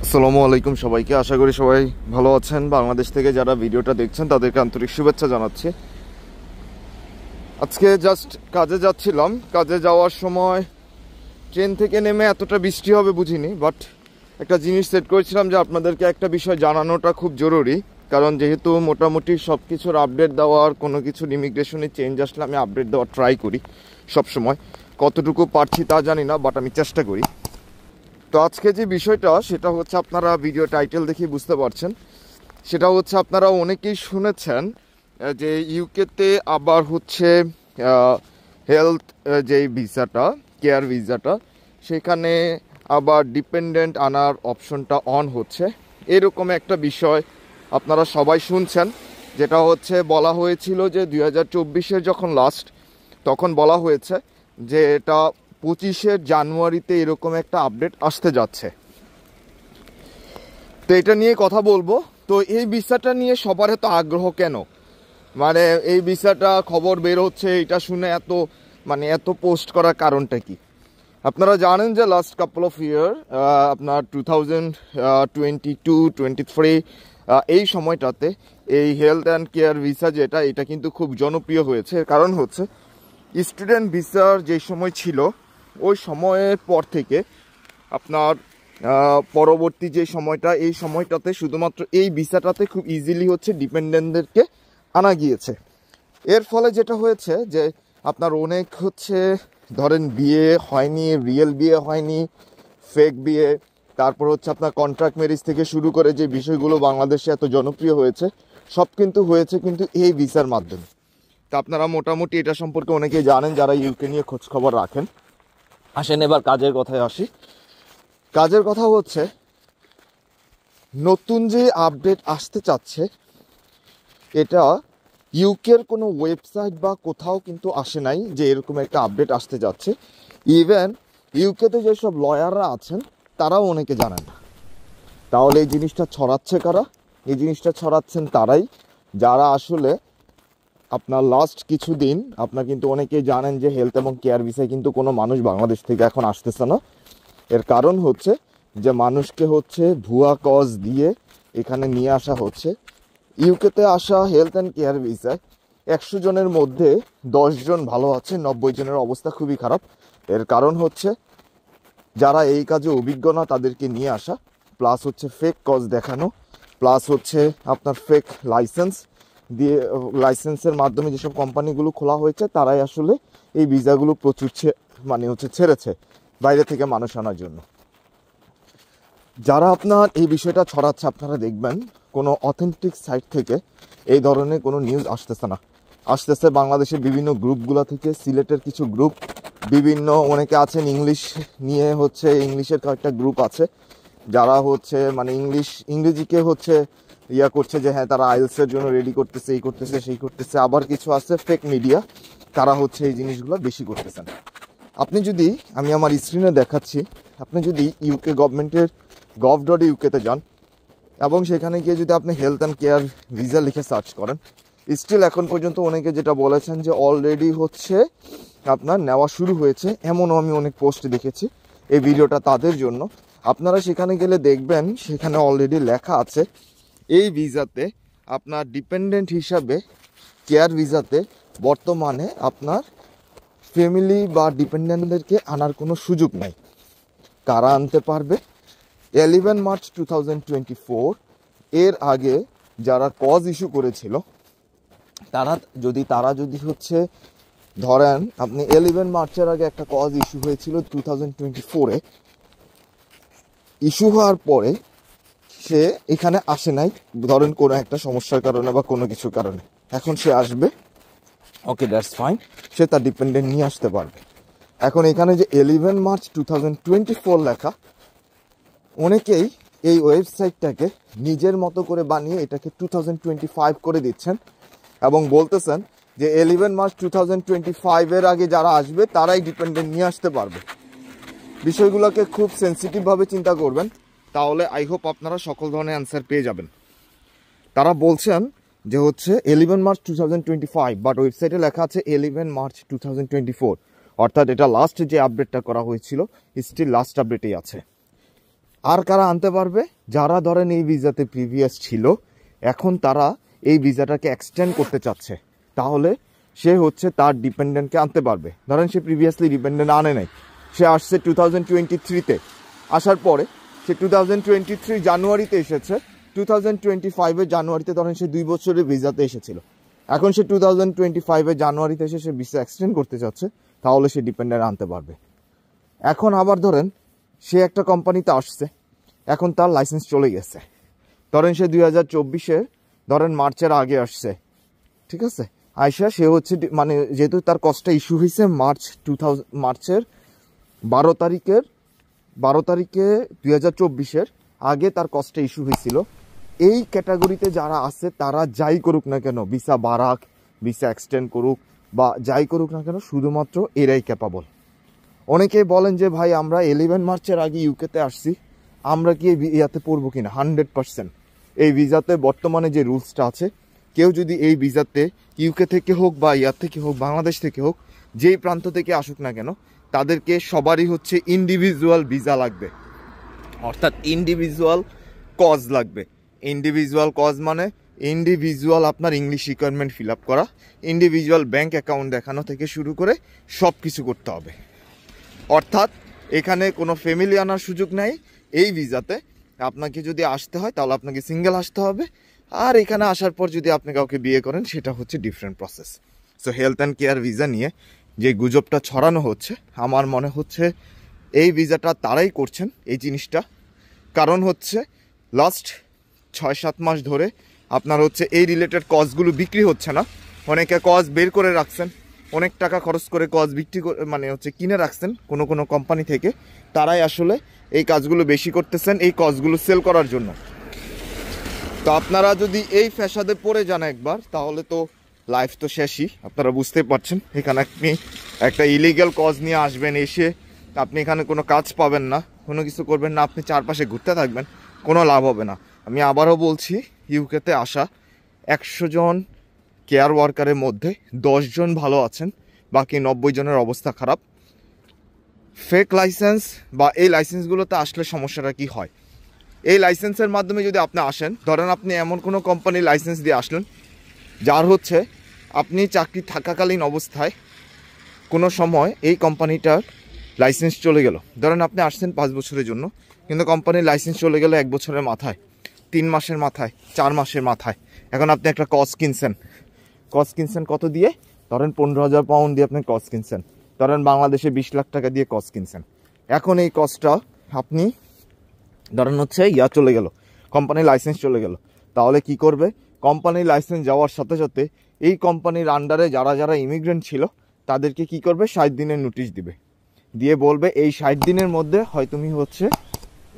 আসসালামু আলাইকুম সবাইকে। আশা করি সবাই ভালো আছেন। বাংলাদেশ থেকে যারা ভিডিওটা দেখছেন তাদেরকে আন্তরিক শুভেচ্ছা জানাচ্ছি। আজকে জাস্ট কাজে যাচ্ছিলাম। কাজে যাওয়ার সময় ট্রেন থেকে নেমে এতটা বৃষ্টি হবে বুঝিনি, বাট একটা জিনিস সেট করেছিলাম যে আপনাদেরকে একটা বিষয় জানানোটা খুব জরুরি। কারণ যেহেতু মোটামুটি সব কিছুর আপডেট দেওয়ার, কোনো কিছুর ইমিগ্রেশনে চেঞ্জ আসলে আমি আপডেট দেওয়ার ট্রাই করি সবসময়। কতটুকু পারছি তা জানি না, বাট আমি চেষ্টা করি। তো আজকে যে বিষয়টা সেটা হচ্ছে, আপনারা ভিডিও টাইটেল দেখেই বুঝতে পারছেন, সেটা হচ্ছে আপনারা অনেকেই শুনেছেন যে ইউকেতে আবার হচ্ছে হেলথ যেই ভিসাটা, কেয়ার ভিসাটা, সেখানে আবার ডিপেন্ডেন্ট আনার অপশনটা অন হচ্ছে। এরকম একটা বিষয় আপনারা সবাই শুনছেন, যেটা হচ্ছে বলা হয়েছিল যে 2024-এর যখন লাস্ট, তখন বলা হয়েছে যে এটা 25শে জানুয়ারিতে এরকম একটা আপডেট আসতে যাচ্ছে। তো এটা নিয়ে কথা বলবো। তো এই ভিসাটা নিয়ে সবার এত আগ্রহ কেন? মানে এই ভিসাটা খবর বের হচ্ছে, এটা শুনে এত পোস্ট করার কারণটা কি? আপনারা জানেন যে লাস্ট কাপল অফ ইয়ার, আপনার 2022-23 এই সময়টাতে এই হেলথ অ্যান্ড কেয়ার ভিসা যেটা, এটা কিন্তু খুব জনপ্রিয় হয়েছে। কারণ হচ্ছে স্টুডেন্ট ভিসার যে সময় ছিল, ওই সময়ের পর থেকে আপনার পরবর্তী যে সময়টা, এই সময়টাতে শুধুমাত্র এই ভিসাটাতে খুব ইজিলি হচ্ছে ডিপেন্ডেন্টদেরকে আনা গিয়েছে। এর ফলে যেটা হয়েছে যে আপনার অনেক হচ্ছে ধরেন বিয়ে হয়নি, রিয়েল বিয়ে হয়নি, ফেক বিয়ে, তারপর হচ্ছে আপনার কন্ট্রাক্ট ম্যারেজ থেকে শুরু করে যে বিষয়গুলো বাংলাদেশে এত জনপ্রিয় হয়েছে, সব কিন্তু হয়েছে কিন্তু এই ভিসার মাধ্যমে। তা আপনারা মোটামুটি এটা সম্পর্কে অনেকেই জানেন যারা ইউকে নিয়ে খোঁজ খবর রাখেন। আসেন এবার কাজের কথায় আসি। কাজের কথা হচ্ছে, নতুন যে আপডেট আসতে চাচ্ছে, এটা ইউকের কোনো ওয়েবসাইট বা কোথাও কিন্তু আসে নাই যে এরকম একটা আপডেট আসতে যাচ্ছে। ইভেন ইউকেতে যেসব লয়াররা আছেন তারাও অনেকে জানেন না। তাহলে এই জিনিসটা ছড়াচ্ছে কারা? এই জিনিসটা ছড়াচ্ছেন তারাই যারা আসলে আপনার লাস্ট কিছুদিন, আপনার কিন্তু অনেকেই জানেন যে হেলথ এবং কেয়ার ভিসায় কিন্তু কোনো মানুষ বাংলাদেশ থেকে এখন আসতেছে না। এর কারণ হচ্ছে যে মানুষকে হচ্ছে ভুয়া কজ দিয়ে এখানে নিয়ে আসা হচ্ছে। ইউকেতে আসা হেলথ অ্যান্ড কেয়ার ভিসায় 100 জনের মধ্যে 10 জন ভালো আছে, 90 জনের অবস্থা খুবই খারাপ। এর কারণ হচ্ছে যারা এই কাজে অভিজ্ঞ না তাদেরকে নিয়ে আসা, প্লাস হচ্ছে ফেক কজ দেখানো, প্লাস হচ্ছে আপনার ফেক লাইসেন্স দিয়ে, লাইসেন্সের মাধ্যমে যেসব কোম্পানিগুলো খোলা হয়েছে তারাই আসলে এই ভিসাগুলো প্রচুর ছেড়েছে বাইরে থেকে মানুষ আনার জন্য। যারা আপনার এই বিষয়টা ছড়াচ্ছে, আপনারা দেখবেন কোনো অথেন্টিক সাইট থেকে এই ধরনের কোনো নিউজ আসতেছে বাংলাদেশের বিভিন্ন গ্রুপগুলো থেকে, সিলেটের কিছু গ্রুপ, বিভিন্ন অনেকে আছেন ইংলিশ নিয়ে হচ্ছে, ইংলিশের কয়েকটা গ্রুপ আছে যারা হচ্ছে ইংরেজিকে হচ্ছে করছে যে হ্যাঁ তারা আইএলসের জন্য রেডি করতেছে, এই করতেছে সেই করতেছে। আবার কিছু আছে ফেক মিডিয়া, তারা হচ্ছে এই জিনিসগুলো বেশি করতেছেন। আপনি যদি, আমি আমার স্ক্রিনে দেখাচ্ছি, আপনি যদি ইউকে গভর্নমেন্টের gov.uk-তে যান এবং সেখানে গিয়ে যদি আপনি হেলথ অ্যান্ড কেয়ার ভিসা লিখে সার্চ করেন, স্টিল এখন পর্যন্ত অনেকে যেটা বলেছেন যে অলরেডি হচ্ছে আপনার নেওয়া শুরু হয়েছে, এমনও আমি অনেক পোস্ট দেখেছি। এই ভিডিওটা তাদের জন্য। আপনারা সেখানে গেলে দেখবেন সেখানে অলরেডি লেখা আছে এই ভিসাতে আপনার ডিপেন্ডেন্ট হিসাবে, কেয়ার ভিসাতে বর্তমানে আপনার ফ্যামিলি বা ডিপেন্ডেন্টদেরকে আনার কোনো সুযোগ নাই। কারা আনতে পারবে? 11 মার্চ 2024 এর আগে যারা কজ ইস্যু করেছিল, তারা যদি হচ্ছে ধরেন আপনি 11 মার্চের আগে একটা কজ ইস্যু হয়েছিল 2024-এ, ইস্যু হওয়ার পরে সে এখানে আসে নাই ধরেন কোনো একটা সমস্যার কারণে বা কোনো কিছুর কারণে, এখন সে আসবে, ওকে দ্যাটস ফাইন, সে তার ডিপেন্ডেন্ট নিয়ে আসতে পারবে। এখন এখানে যে 11 মার্চ 2024 লেখা, অনেকেই এই ওয়েবসাইটটাকে নিজের মতো করে বানিয়ে এটাকে 2025 করে দিচ্ছেন এবং বলতেছেন যে 11 মার্চ 2025-এর আগে যারা আসবে তারাই ডিপেন্ডেন্ট নিয়ে আসতে পারবে। বিষয়গুলোকে খুব সেন্সিটিভভাবে চিন্তা করবেন, তাহলে আই হোপ আপনারা সকল ধরনের অ্যান্সার পেয়ে যাবেন। তারা বলছেন যে হচ্ছে 11 মার্চ 2025, বাট ওয়েবসাইটে লেখা আছে 11 মার্চ 2024, অর্থাৎ এটা লাস্ট যে আপডেটটা করা হয়েছিল, স্টিল লাস্ট আপডেটেই আছে। আর কারা আনতে পারবে? যারা ধরেন এই ভিসাতে প্রিভিয়াস ছিল, এখন তারা এই ভিসাটাকে এক্সটেন্ড করতে চাচ্ছে, তাহলে সে হচ্ছে তার ডিপেন্ডেন্টকে আনতে পারবে। ধরেন সে প্রিভিয়াসলি ডিপেন্ডেন্ট আনে নাই, সে আসছে 2023-তে, আসার পরে সে 2023 জানুয়ারিতে এসেছে, 2025 জানুয়ারিতে ধরেন সে 2 বছরের ভিসাতে এসেছিল, এখন সে 2025 জানুয়ারিতে এসে সে ভিসা এক্সটেন্ড করতে চাচ্ছে, তাহলে সে ডিপেন্ডেন্ট আনতে পারবে। এখন আবার ধরেন সে একটা কোম্পানিতে আসছে, এখন তার লাইসেন্স চলে গেছে, ধরেন সে 2024 ধরেন মার্চের আগে আসছে, ঠিক আছে, আয়সা সে হচ্ছে মানে যেহেতু তার কজটা ইস্যু হয়েছে মার্চের 12 তারিখে 2024 আগে তার কজটা ইস্যু হয়েছিল। এই ক্যাটাগরিতে যারা আছে তারা যাই করুক না কেন, ভিসা বাড়াক, ভিসা এক্সটেন্ড করুক বা যাই করুক না কেন, শুধুমাত্র এরাই ক্যাপাবল। অনেকেই বলেন যে ভাই আমরা 11 মার্চের আগে ইউকেতে আসছি, আমরা কি ইয়াতে পড়বো কিনা? 100% এই ভিসাতে বর্তমানে যে রুলসটা আছে, কেউ যদি এই ভিসাতে ইউকে থেকে হোক বা ইয়ার থেকে হোক, বাংলাদেশ থেকে হোক, যেই প্রান্ত থেকে আসুক না কেন, তাদেরকে সবারই হচ্ছে ইন্ডিভিজুয়াল ভিসা লাগবে, অর্থাৎ ইন্ডিভিজুয়াল কজ লাগবে। ইন্ডিভিজুয়াল কজ মানে ইন্ডিভিজুয়াল আপনার ইংলিশ রিকোয়ারমেন্ট ফিল আপ করা, ইন্ডিভিজুয়াল ব্যাঙ্ক অ্যাকাউন্ট দেখানো থেকে শুরু করে সব কিছু করতে হবে। অর্থাৎ এখানে কোনো ফ্যামিলি আনার সুযোগ নেই এই ভিসাতে। আপনাকে যদি আসতে হয় তাহলে আপনাকে সিঙ্গেল আসতে হবে, আর এখানে আসার পর যদি আপনি কাউকে বিয়ে করেন সেটা হচ্ছে different process. So health and care visa নিয়ে যে গুজবটা ছড়ানো হচ্ছে, আমার মনে হচ্ছে এই ভিসাটা তারাই করছেন এই জিনিসটা, কারণ হচ্ছে লাস্ট 6-7 মাস ধরে আপনার হচ্ছে এই রিলেটেড কজগুলো বিক্রি হচ্ছে না, অনেকে কজ বের করে রাখছেন, অনেক টাকা খরচ করে কজ বিক্রি করে মানে হচ্ছে কিনে রাখছেন কোনো কোম্পানি থেকে, তারাই আসলে এই কাজগুলো বেশি করতেছেন এই কজগুলো সেল করার জন্য। তো আপনারা যদি এই ফ্যাসাদে পড়ে যান একবার, তাহলে তো লাইফ তো শেষই। আপনারা বুঝতে পারছেন, এখানে আপনি একটা ইলিগাল কজ নিয়ে আসবেন, এসে আপনি এখানে কোনো কাজ পাবেন না, কোনো কিছু করবেন না, আপনি চারপাশে ঘুরতে থাকবেন, কোনো লাভ হবে না। আমি আবারও বলছি, ইউকেতে আসা 100 জন কেয়ার ওয়ার্কারের মধ্যে 10 জন ভালো আছেন, বাকি 90 জনের অবস্থা খারাপ। ফেক লাইসেন্স বা এই লাইসেন্সগুলোতে আসলে সমস্যাটা কি হয়, এই লাইসেন্সের মাধ্যমে যদি আপনি আসেন, ধরেন আপনি এমন কোনো কোম্পানির লাইসেন্স দিয়ে আসলেন যার হচ্ছে আপনি চাকরি থাকাকালীন অবস্থায় কোনো সময় এই কোম্পানিটার লাইসেন্স চলে গেল, ধরেন আপনি আসছেন 5 বছরের জন্য, কিন্তু কোম্পানির লাইসেন্স চলে গেল 1 বছরের মাথায়, 3 মাসের মাথায়, 4 মাসের মাথায়। এখন আপনি একটা কজ কিনছেন কত দিয়ে? ধরেন 15,000 পাউন্ড দিয়ে আপনি কজ কিনছেন, ধরেন বাংলাদেশে 20 লাখ টাকা দিয়ে কজ কিনছেন। এখন এই কজটা আপনি ধরেন হচ্ছে চলে গেল, কোম্পানির লাইসেন্স চলে গেল, তাহলে কি করবে? কোম্পানির লাইসেন্স যাওয়ার সাথে সাথে এই কোম্পানির আন্ডারে যারা ইমিগ্রেন্ট ছিল তাদেরকে কি করবে? 60 দিনের নোটিশ দিবে, দিয়ে বলবে এই 60 দিনের মধ্যে হয় তুমি হচ্ছে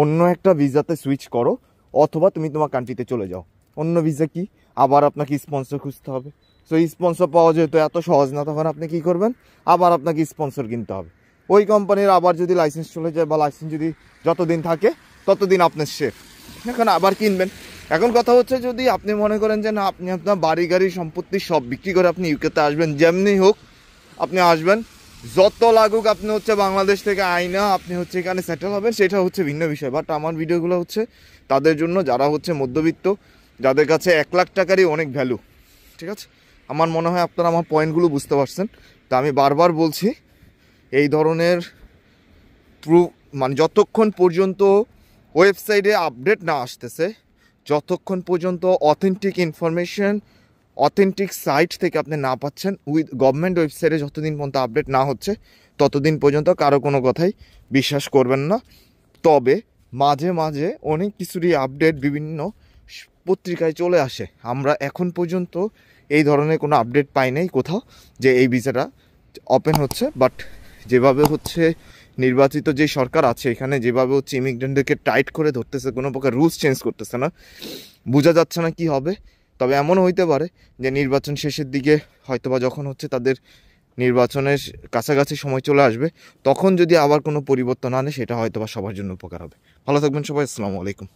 অন্য একটা ভিসাতে সুইচ করো, অথবা তুমি তোমার কান্ট্রিতে চলে যাও। অন্য ভিসা কি? আবার আপনাকে স্পন্সর খুঁজতে হবে। সো স্পন্সর পাওয়া যেহেতু এত সহজ না, তখন আপনি কি করবেন? আবার আপনাকে স্পন্সর কিনতে হবে। ওই কোম্পানির আবার যদি লাইসেন্স চলে যায় বা লাইসেন্স যদি যতদিন থাকে ততদিন আপনার সেফ, এখন আবার কিনবেন। এখন কথা হচ্ছে, যদি আপনি মনে করেন যে না, আপনি আপনার বাড়ি গাড়ি সম্পত্তি সব বিক্রি করে আপনি ইউকেতে আসবেন, যেমনি হোক আপনি আসবেন, যত লাগুক আপনি হচ্ছে বাংলাদেশ থেকে আইনা আপনি হচ্ছে এখানে সেটেল হবেন, সেটা হচ্ছে ভিন্ন বিষয়। বাট আমার ভিডিওগুলো হচ্ছে তাদের জন্য যারা হচ্ছে মধ্যবিত্ত, যাদের কাছে 1 লাখ টাকারই অনেক ভ্যালু, ঠিক আছে? আমার মনে হয় আপনারা আমার পয়েন্টগুলো বুঝতে পারছেন। তা আমি বারবার বলছি, এই ধরনের মানে যতক্ষণ পর্যন্ত ওয়েবসাইটে আপডেট না আসতেছে, যতক্ষণ পর্যন্ত অথেন্টিক ইনফরমেশন অথেন্টিক সাইট থেকে আপনি না পাচ্ছেন, উইথ গভর্নমেন্ট ওয়েবসাইটে যতদিন পর্যন্ত আপডেট না হচ্ছে, ততদিন পর্যন্ত কারো কোনো কথাই বিশ্বাস করবেন না। তবে মাঝে মাঝে অনেক কিছুরই আপডেট বিভিন্ন পত্রিকায় চলে আসে, আমরা এখন পর্যন্ত এই ধরনের কোনো আপডেট পাই নাই কোথাও যে এই ভিসাটা ওপেন হচ্ছে। বাট যেভাবে হচ্ছে নির্বাচিত যে সরকার আছে এখানে, যেভাবে হচ্ছে ইমিগ্রেন্টদেরকে টাইট করে ধরতেছে, কোনো প্রকার রুলস চেঞ্জ করতেছে না, বোঝা যাচ্ছে না কি হবে। তবে এমনও হইতে পারে যে নির্বাচন শেষের দিকে হয়তোবা যখন হচ্ছে তাদের নির্বাচনের কাছাকাছি সময় চলে আসবে, তখন যদি আবার কোনো পরিবর্তন আনে, সেটা হয়তোবা সবার জন্য উপকার হবে। ভালো থাকবেন সবাই, আসসালামু আলাইকুম।